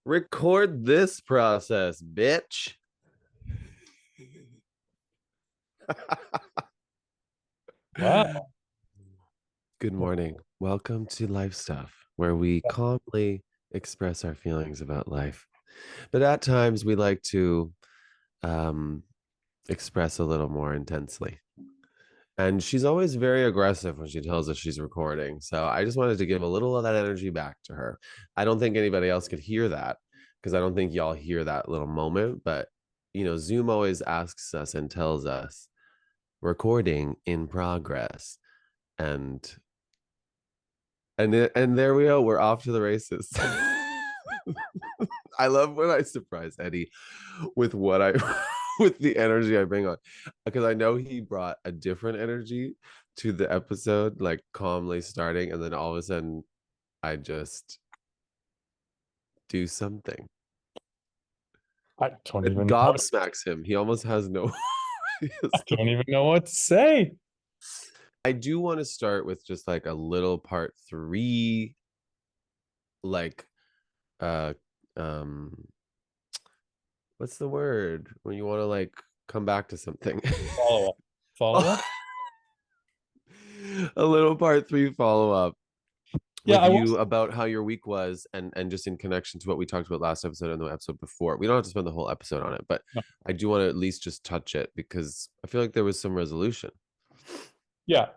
Record this process, bitch. Wow. Good morning. Welcome to Life Stuff, where we calmly express our feelings about life. But at times we like to um, express a little more intensely. And she's always very aggressive when she tells us she's recording. So I just wanted to give a little of that energy back to her. I don't think anybody else could hear that because I don't think y'all hear that little moment. But, Zoom always asks us and tells us recording in progress. And and there we go. We're off to the races. I love when I surprise Eddie with what I with the energy I bring on because I know he brought a different energy to the episode, like calmly starting, and then all of a sudden I just do something I don't that even know what, gobsmacks him. He almost has no. I don't even know what to say. I do want to start with just like a little part three, like uh um what's the word when you want to like come back to something. Follow up. Follow up? A little part three follow up Yeah, with I you was. about how your week was and just in connection to what we talked about last episode and the episode before. We don't have to spend the whole episode on it, but No. I do want to at least just touch it because I feel like there was some resolution. Yeah.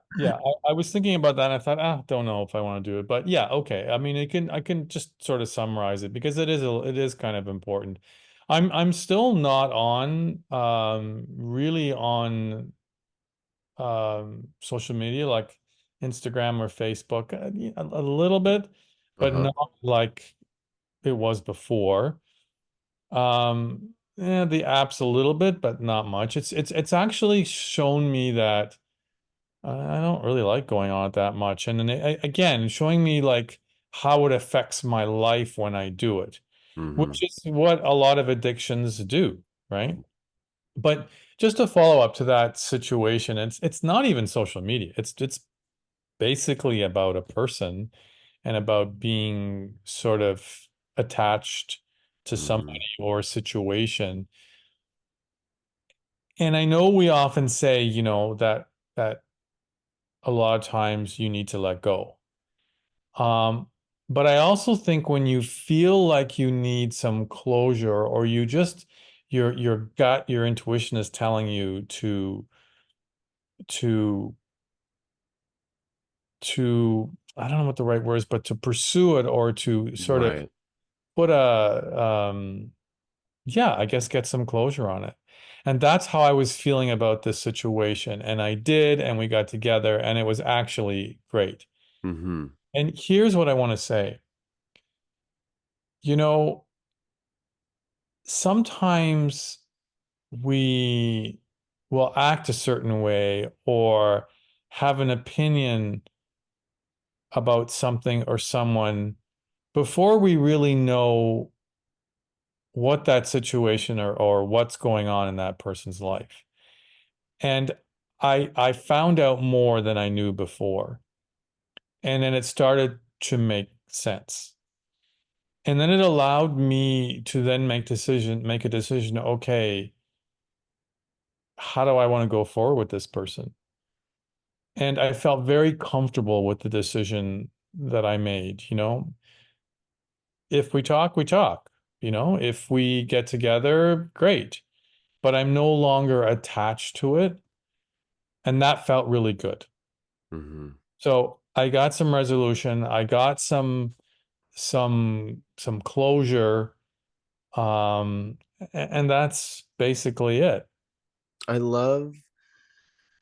I was thinking about that and I thought, don't know if I want to do it. But yeah, okay. I mean, I can just sort of summarize it because it is kind of important. I'm still not on really on social media like Instagram or Facebook. A little bit, but Uh-huh. not like it was before. Yeah, the app's a little bit, but not much. It's actually shown me that I don't really like going on it that much. And then again, showing me like how it affects my life when I do it, Mm-hmm. which is what a lot of addictions do, right? But just to follow up to that situation, it's not even social media. It's basically about a person and about being sort of attached to Mm-hmm. somebody or a situation. And I know we often say, that a lot of times you need to let go. Um, but I also think when you feel like you need some closure or you just your gut, your intuition is telling you to I don't know what the right word is, but to pursue it or to sort of Right. put a yeah, I guess get some closure on it. And that's how I was feeling about this situation. And I did, and we got together, and it was actually great. Mm-hmm. And here's what I want to say. You know, sometimes we will act a certain way or have an opinion about something or someone before we really know what that situation or what's going on in that person's life. And I found out more than I knew before. And then it started to make sense. And then it allowed me to then make a decision, okay, how do I want to go forward with this person? And I felt very comfortable with the decision that I made, If we talk, we talk, If we get together, great. But I'm no longer attached to it. And that felt really good. Mm-hmm. So I got some resolution. I got some closure. And that's basically it. I love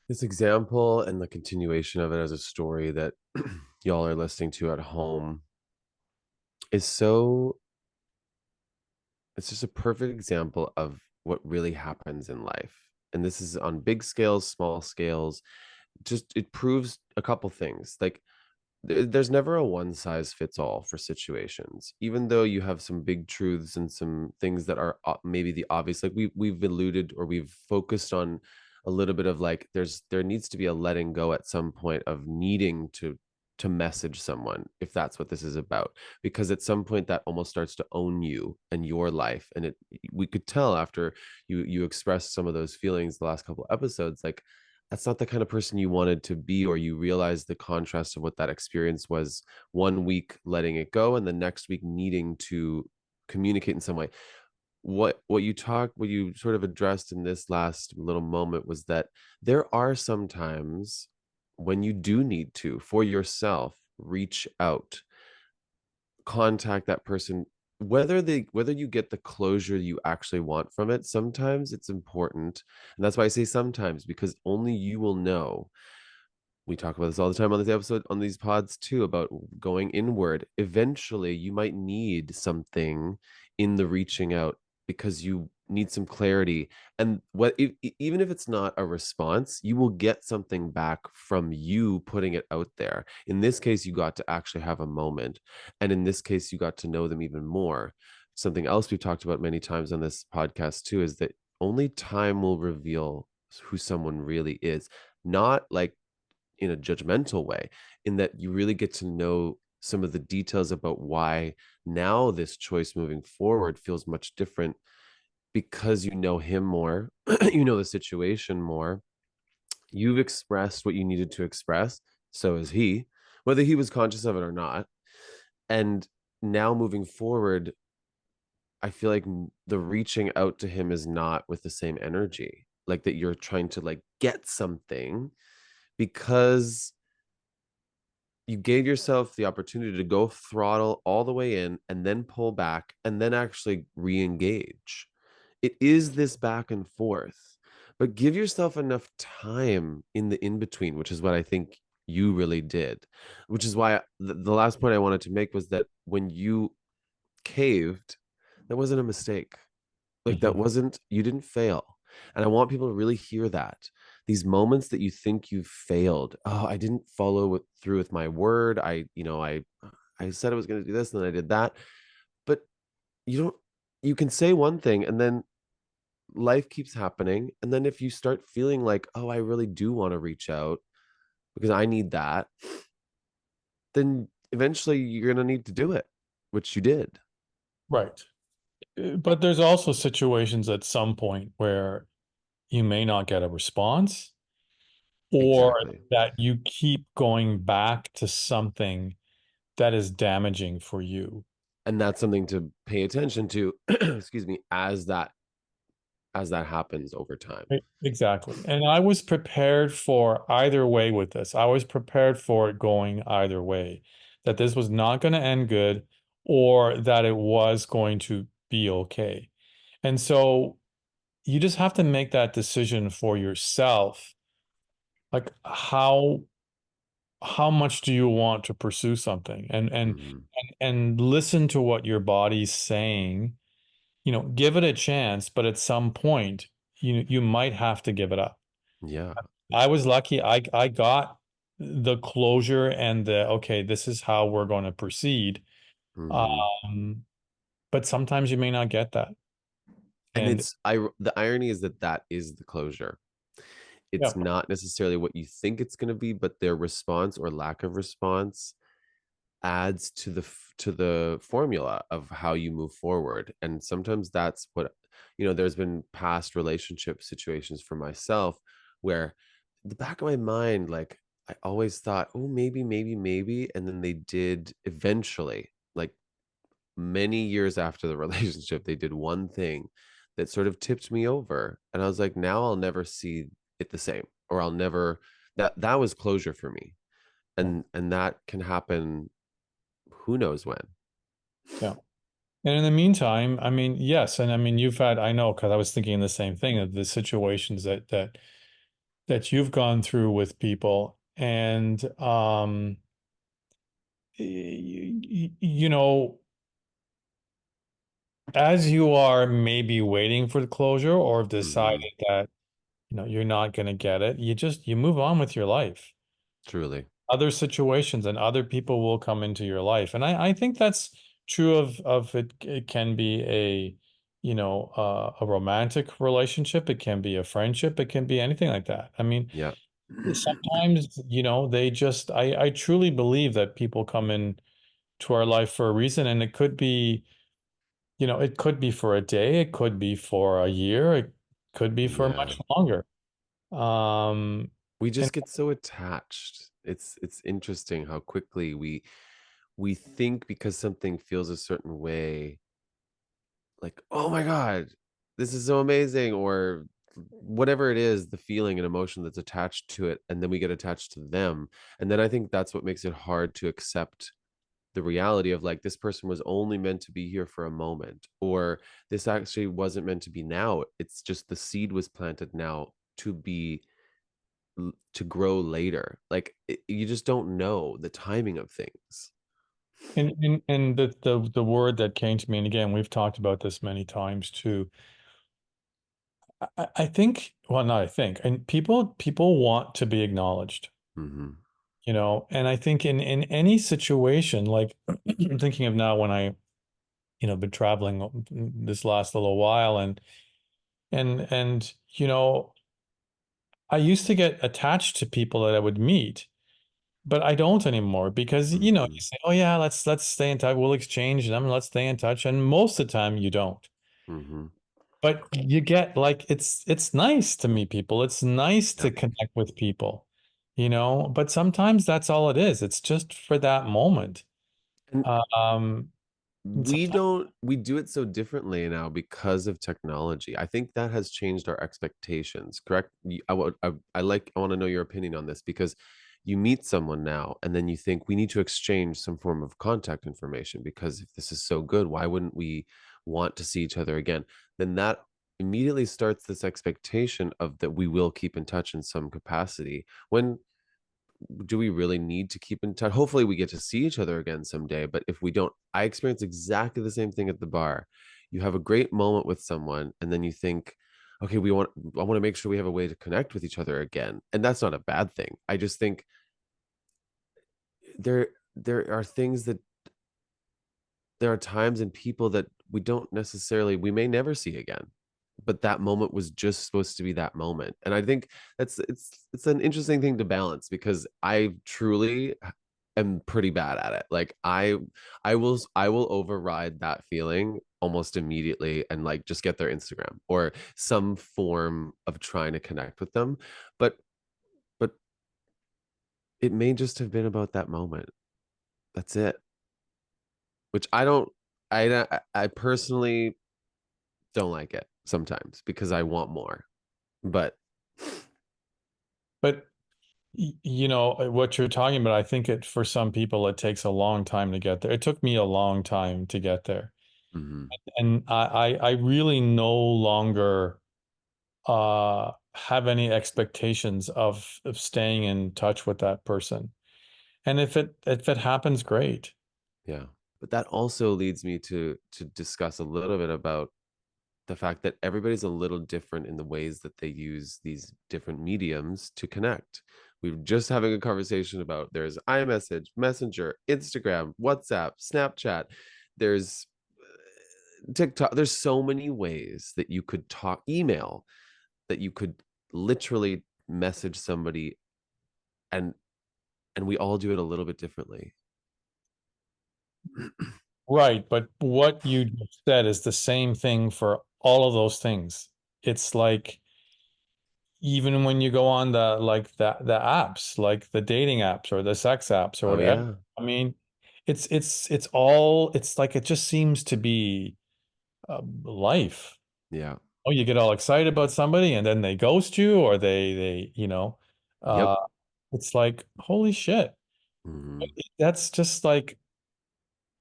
this example and the continuation of it as a story that y'all are listening to at home is so it's just a perfect example of what really happens in life. And this is on big scales, small scales. Just it proves a couple things. Like there's never a one size fits all for situations. Even though you have some big truths and some things that are maybe the obvious, like we've alluded or we've focused on a little bit of like there needs to be a letting go at some point of needing to to message someone if that's what this is about, because at some point that almost starts to own you and your life. And it, we could tell after you expressed some of those feelings the last couple of episodes, like that's not the kind of person you wanted to be, or you realize the contrast of what that experience was, one week letting it go and the next week needing to communicate in some way. What you sort of addressed in this last little moment was that there are some times when you do need to, for yourself, reach out, contact that person, whether you get the closure you actually want from it. Sometimes it's important, and that's why I say sometimes, because only you will know. We talk about this all the time on this episode, on these pods too, about going inward. Eventually you might need something in the reaching out, because you need some clarity. And even if it's not a response, you will get something back from you putting it out there. In this case, you got to actually have a moment, and in this case you got to know them even more. Something else we've talked about many times on this podcast too is that only time will reveal who someone really is, not like in a judgmental way, in that you really get to know some of the details about why now this choice moving forward feels much different, because you know him more, you know the situation more, you've expressed what you needed to express, so is he, whether he was conscious of it or not. And now moving forward, I feel like the reaching out to him is not with the same energy, like that you're trying to like get something, because you gave yourself the opportunity to go throttle all the way in and then pull back and then actually re-engage. It is this back and forth, but give yourself enough time in the in between, which is what I think you really did. Which is why the last point I wanted to make was that when you caved, that wasn't a mistake. Like that Mhm. wasn't, you didn't fail. And I want people to really hear that. These moments that you think you've failed, oh, I didn't follow through with my word. I said I was going to do this and then I did that. But you don't, you can say one thing and then life keeps happening. And then if you start feeling like, oh, I really do want to reach out because I need that, then eventually you're going to need to do it, which you did. Right. But there's also situations at some point where you may not get a response, or Exactly. that you keep going back to something that is damaging for you. And that's something to pay attention to, excuse me, as that happens over time. Exactly. And I was prepared for either way with this. I was prepared for it going either way, that this was not going to end good or that it was going to be okay. And so you just have to make that decision for yourself. Like how much do you want to pursue something, Mhm. and listen to what your body's saying. Give it a chance, but at some point you might have to give it up. Yeah. I was lucky. I got the closure and the okay, this is how we're going to proceed. Mhm. Um, but sometimes you may not get that. And And the irony is that that is the closure. yeah, It's not necessarily what you think it's going to be, but their response or lack of response adds to to the formula of how you move forward. And sometimes that's what, there's been past relationship situations for myself where the back of my mind, like I always thought, oh, maybe, and then they did eventually, like many years after the relationship, they did one thing that sort of tipped me over. And I was like, now I'll never see it the same, or I'll never, that was closure for me. And that can happen who knows when. yeah. And in the meantime, I mean, yes, and I mean you've had, I know, because I was thinking the same thing of the situations that you've gone through with people. And you know, as you are maybe waiting for the closure or have decided Hmm. that you're not going to get it, you move on with your life. Truly. Other situations and other people will come into your life, and I think that's true of it. It can be a romantic relationship, it can be a friendship, it can be anything like that. I mean, Yeah. sometimes, they just, I truly believe that people come in to our life for a reason, and it could be, it could be for a day, it could be for a year, it could be for Yeah. much longer. Um, We and just get so attached. It's interesting how quickly we think because something feels a certain way, like, oh my God, this is so amazing, or whatever it is, the feeling and emotion that's attached to it, and then we get attached to them. And then I think that's what makes it hard to accept the reality of, like, this person was only meant to be here for a moment, or this actually wasn't meant to be now. It's just the seed was planted now to be to grow later. Like you just don't know the timing of things. and the word that came to me, and again, we've talked about this many times too. I think, well, not I think, and people want to be acknowledged, Hmm. and I think in any situation, like I'm thinking of now when I, been traveling this last little while, and I used to get attached to people that I would meet, but I don't anymore because you Hmm. say, oh yeah, let's stay in touch, we'll exchange them, let's stay in touch, and most of the time you don't. Hmm. But you get like it's nice to meet people. It's nice Yeah. to connect with people, but sometimes that's all it is. It's just for that moment. And Um, and sometimes, we do it so differently now because of technology. I think that has changed our expectations, correct? I want to know your opinion on this, because you meet someone now and then you think we need to exchange some form of contact information, because if this is so good, why wouldn't we want to see each other again? Then that immediately starts this expectation of that we will keep in touch in some capacity, when do we really need to keep in touch? Hopefully, we get to see each other again someday. But if we don't, I experience exactly the same thing at the bar. You have a great moment with someone, and then you think, okay, I want to make sure we have a way to connect with each other again. And that's not a bad thing. I just think there are things that there are times and people that we may never see again, but that moment was just supposed to be that moment. And I think it's an interesting thing to balance, because I truly am pretty bad at it. Like I will override that feeling almost immediately and like just get their Instagram or some form of trying to connect with them. But but it may just have been about that moment. That's it. Which I personally don't like it sometimes, because I want more. But but what you're talking about, I think it for some people it takes a long time to get there. It took me a long time to get there, mhm, and I really no longer have any expectations of staying in touch with that person. And if it happens, great. yeah. But that also leads me to discuss a little bit about the fact that everybody's a little different in the ways that they use these different mediums to connect. We were just having a conversation about there's iMessage, Messenger, Instagram, WhatsApp, Snapchat. There's TikTok. There's so many ways that you could talk, email, that you could literally message somebody, and we all do it a little bit differently. Right, but what you just said is the same thing for all of those things. It's like even when you go on the apps, like the dating apps or the sex apps or Oh whatever. yeah. I mean, it's all it's like it just seems to be life. Yeah. Oh, you get all excited about somebody and then they ghost you or they uh Yep. it's like holy shit. Hmm. That's just like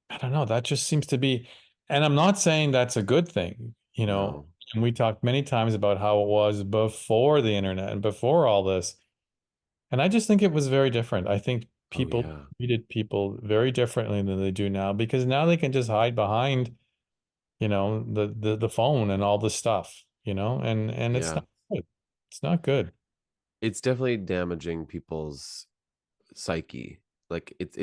I don't know, that just seems to be, and I'm not saying that's a good thing, No. and we talked many times about how it was before the internet and before all this. And I just think it was very different. I think Oh people yeah. treated people very differently than they do now because now they can just hide behind, the phone and all this stuff, and it's Yeah. not good. It's not good. It's definitely damaging people's psyche. Like it's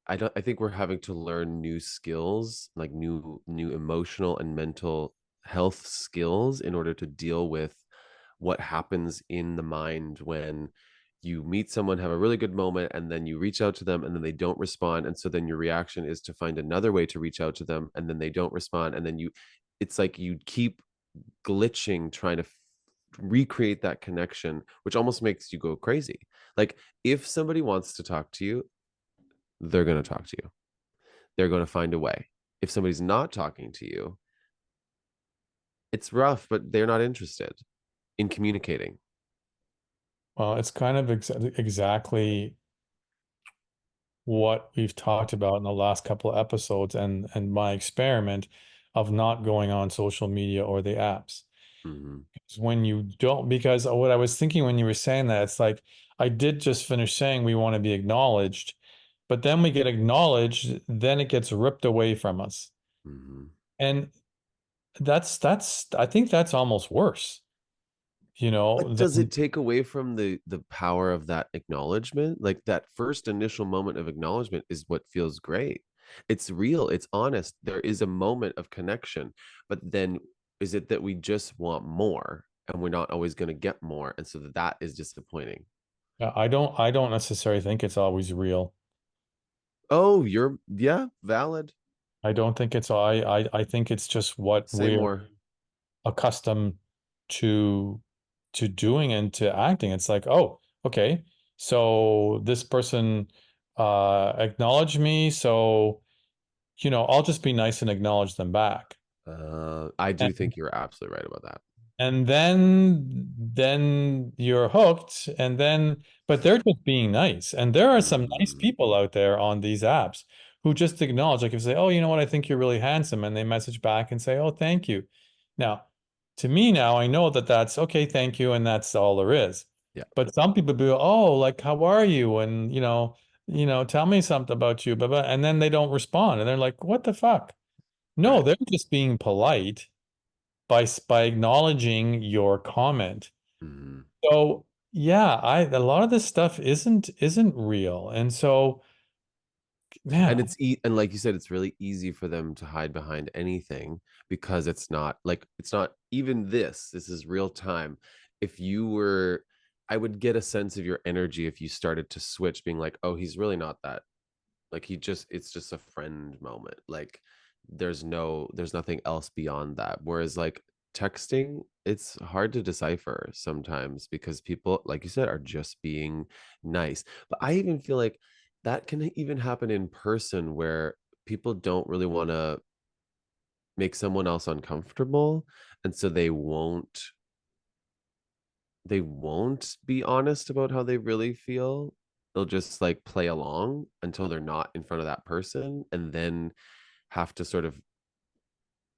I think we're having to learn new skills, like new emotional and mental health skills, in order to deal with what happens in the mind when you meet someone, have a really good moment, and then you reach out to them and then they don't respond. And so then your reaction is to find another way to reach out to them and then they don't respond. And then it's like you keep glitching trying to recreate that connection, which almost makes you go crazy. Like if somebody wants to talk to you, they're going to talk to you. They're going to find a way. If somebody's not talking to you, it's rough, but they're not interested in communicating. Well, it's kind of exactly what we've talked about in the last couple of episodes and my experiment of not going on social media or the apps. Mm-hmm. When you don't, because what I was thinking when you were saying that, it's like I did just finish saying we want to be acknowledged, but then we get acknowledged, then it gets ripped away from us. Mm-hmm. And that's I think that's almost worse, But does it than take away from the power of that acknowledgement? Like that first initial moment of acknowledgement is what feels great. It's real, it's honest. There is a moment of connection, but then is it that we just want more and we're not always going to get more, and so that is disappointing. I don't necessarily think it's always real. Oh, you're yeah, valid. I don't think it's I think it's just what Say we're more. accustomed to doing and to acting. It's like, oh, okay, so this person acknowledged me, so I'll just be nice and acknowledge them back. I do And think you're absolutely right about that. and then you're hooked, and then but they're just being nice. And there are some nice Mm, people out there on these apps who just acknowledge, like if you say, oh, you know what, I think you're really handsome, and they message back and say, oh, thank you. Now, to me now, I know that that's okay, thank you, and that's all there is. yeah, But some people be, oh, like how are you? And tell me something about you, blah, blah, and then they don't respond, and they're like, what the fuck? No, right. they're just being polite by acknowledging your comment. Mm. So yeah, I a lot of this stuff isn't real. And so And yeah, and like you said, it's really easy for them to hide behind anything because it's not even this is real time. If you were I would get a sense of your energy if you started to switch being like, oh, he's really not that, like it's just a friend moment. Like there's nothing else beyond that. Whereas like texting, it's hard to decipher sometimes because people, like you said, are just being nice. But I even feel like that can even happen in person where people don't really want to make someone else uncomfortable. And so they won't be honest about how they really feel. They'll just like play along until they're not in front of that person and then have to sort of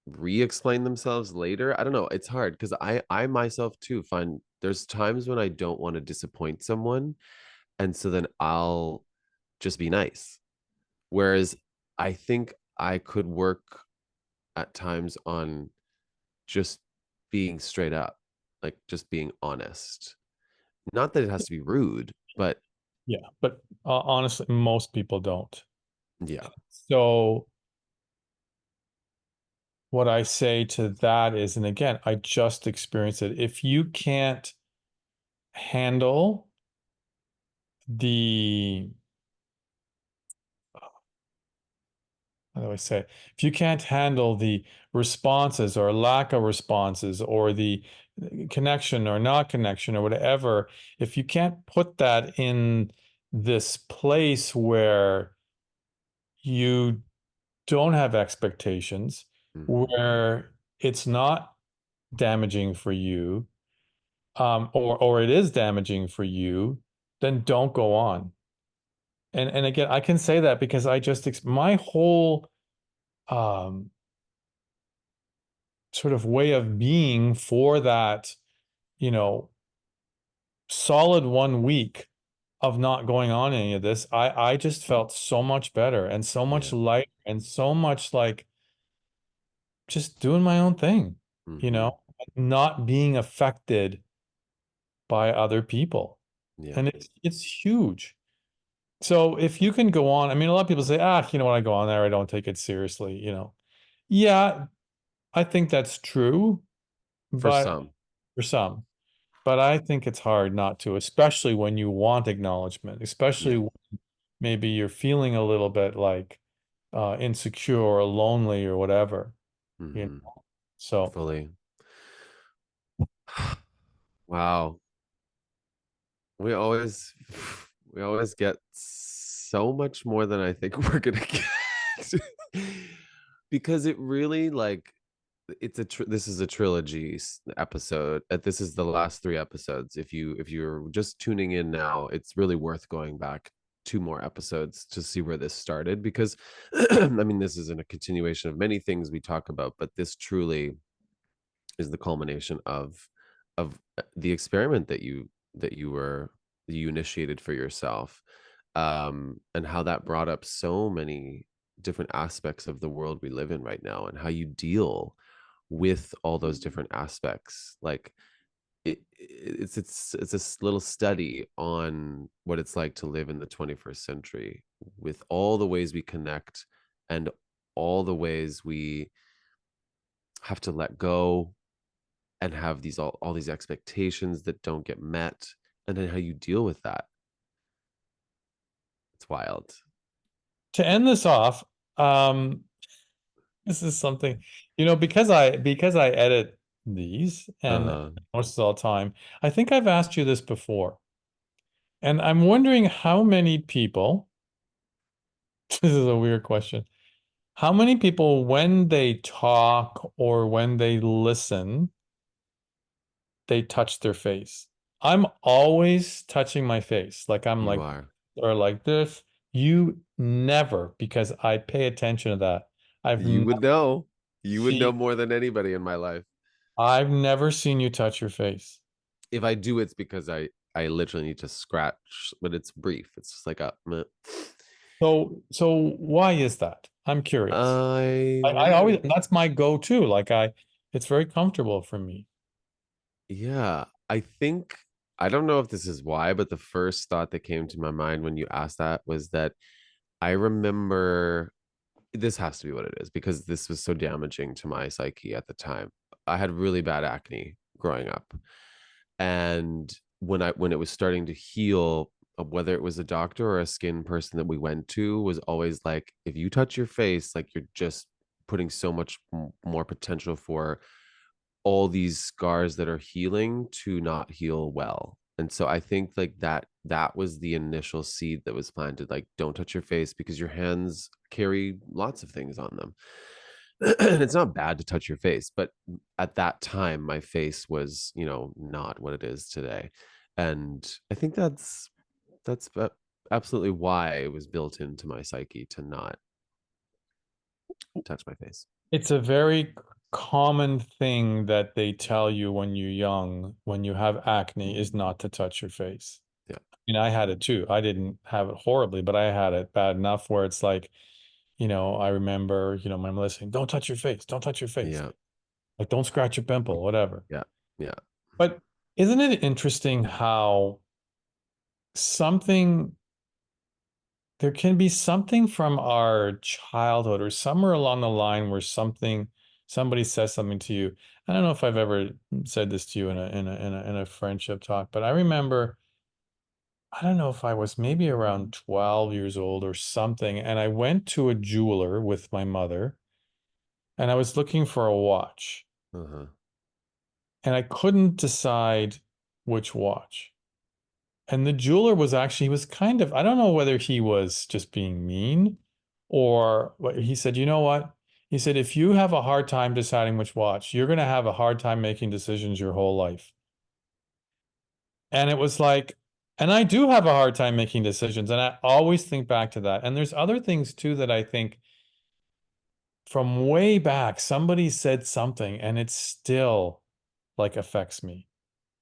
re-explain themselves later. I don't know. It's hard because I myself too find there's times when I don't want to disappoint someone. And so then I'll just be nice. Whereas I think I could work at times on just being straight up, like just being honest. Not that it has to be rude, but yeah, but honestly, most people don't. yeah. So what I say to that is, and again, I just experienced it. If you can't handle the how do I say? If you can't handle the responses or lack of responses or the connection or not connection or whatever, if you can't put that in this place where you don't have expectations, Mm-hmm. where it's not damaging for you, or it is damaging for you, then don't go on. And again, I can say that because I just my whole um sort of way of being for that, you know, solid 1 week of not going on any of this, I just felt so much better and so much Yeah. lighter and so much like just doing my own thing, Mm-hmm. not being affected by other people. Yeah. And it's huge. So if you can go on, I mean, a lot of people say, you know what, I go on there, I don't take it seriously. Yeah, I think that's true, For but some. for some. but I think it's hard not to, especially when you want acknowledgement, especially Yeah. when maybe you're feeling a little bit like insecure or lonely or whatever, you Hmm. know. So Fully. Wow. We always we always get so much more than I think we're gonna get. Because it really like this is a trilogy episode. This is the last three episodes. If you're just tuning in now, it's really worth going back two more episodes to see where this started, because I mean, this isn't a continuation of many things we talk about, but this truly is the culmination of the experiment that you were that you initiated for yourself, and how that brought up so many different aspects of the world we live in right now, and how you deal with all those different aspects. Like it's a little study on what it's like to live in the 21st century, with all the ways we connect, and all the ways we have to let go, and have these all these expectations that don't get met, and then how you deal with that. It's wild. to end this off, um, this is something, because I edit these and Uh-huh. most of the time, I think I've asked you this before. And I'm wondering how many people, this is a weird question, how many people, when they talk or when they listen, they touch their face? I'm always touching my face. Like I'm You like, are. or like this. You never, because I pay attention to that. I've You never would know. You would know seen, more than anybody in my life. I've never seen you touch your face. If I do, it's because I literally need to scratch, but it's brief. It's just like a meh. So why is that? I'm curious. I I always, wonder. that's my go-to. It's very comfortable for me. Yeah, I think, I don't know if this is why, but the first thought that came to my mind when you asked that was that I remember, this has to be what it is, because this was so damaging to my psyche at the time. I had really bad acne growing up. And when it was starting to heal, whether it was a doctor or a skin person that we went to, was always like, if you touch your face, like you're just putting so much more potential for all these scars that are healing to not heal well. And so I think like that was the initial seed that was planted. Like, don't touch your face, because your hands carry lots of things on them. And it's not bad to touch your face, but at that time my face was, not what it is today. And I think that's absolutely why it was built into my psyche to not touch my face. It's a very common thing that they tell you when you're young, when you have acne, is not to touch your face. Yeah. I had it too. I didn't have it horribly, but I had it bad enough where it's like, I remember, my mom listening, don't touch your face, don't touch your face. Yeah. Like, don't scratch your pimple, whatever. Yeah. Yeah. But isn't it interesting how something there can be something from our childhood or somewhere along the line where somebody says something to you. I don't know if I've ever said this to you in a friendship talk, but I remember, I don't know if I was maybe around 12 years old or something, and I went to a jeweler with my mother and I was looking for a watch Uh-huh. and I couldn't decide which watch. And the jeweler was actually, he was kind of, I don't know whether he was just being mean or what he said, you know what? He said, if you have a hard time deciding which watch, you're going to have a hard time making decisions your whole life. And it was like, and I do have a hard time making decisions. And I always think back to that. And there's other things too that I think from way back, somebody said something and it still like affects me.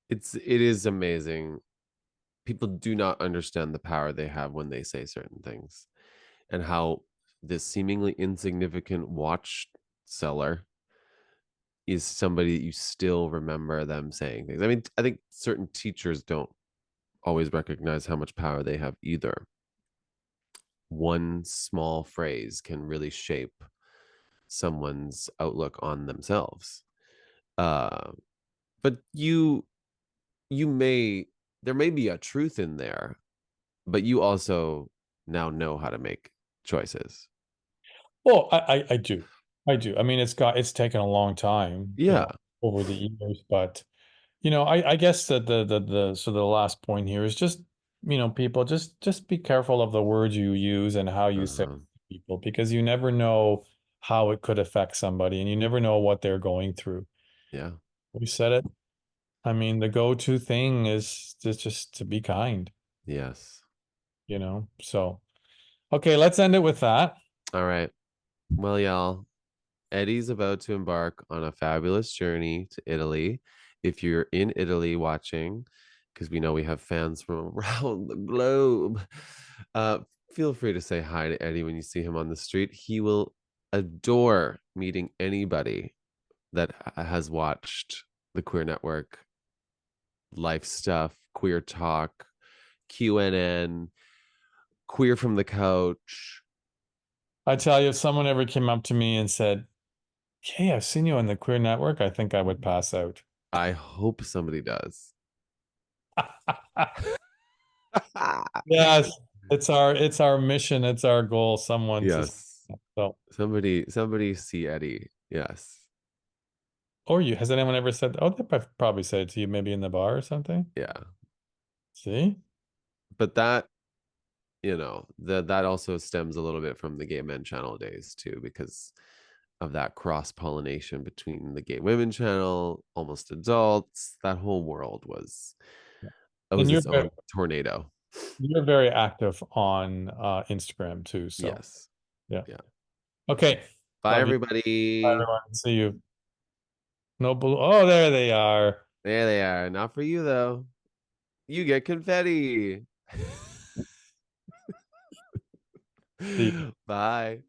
It is amazing. People do not understand the power they have when they say certain things, and how this seemingly insignificant watch seller is somebody that you still remember them saying things. I mean, I think certain teachers don't always recognize how much power they have either. One small phrase can really shape someone's outlook on themselves. Uh, but you may there may be a truth in there, but you also now know how to make choices. Well, I do. I do. I mean, it's taken a long time, Yeah. over the years, but I guess that the last point here is just, people just be careful of the words you use and how you say it Uh-huh. to people, because you never know how it could affect somebody, and you never know what they're going through. Yeah. We said it. I mean, the go-to thing is just to be kind, Yes. So, okay, let's end it with that. All right. Well, y'all, Eddie's about to embark on a fabulous journey to Italy. If you're in Italy watching, because we know we have fans from around the globe, uh, feel free to say hi to Eddie when you see him on the street. He will adore meeting anybody that has watched the Queer Network, Life Stuff, Queer Talk, QNN, Queer from the Couch. I tell you, if someone ever came up to me and said, "Hey, I've seen you on the Queer Network," I think I would pass out. I hope somebody does. Yes, it's our mission, it's our goal, someone to Yes. so. Somebody see Eddie. Yes. Or you, has anyone ever said, oh, they've probably said it to you, maybe in the bar or something? Yeah. See? But that also stems a little bit from the gay men channel days too, because of that cross pollination between the gay women channel, almost adults. That whole world was it And was you're its very, own tornado. you're very active on Instagram too, so Yes. yeah. Yeah. Okay. Bye Love you. Bye, everybody. everyone. See you. No blue. Oh, there they are. There they are. Not for you though. You get confetti. See you. Bye.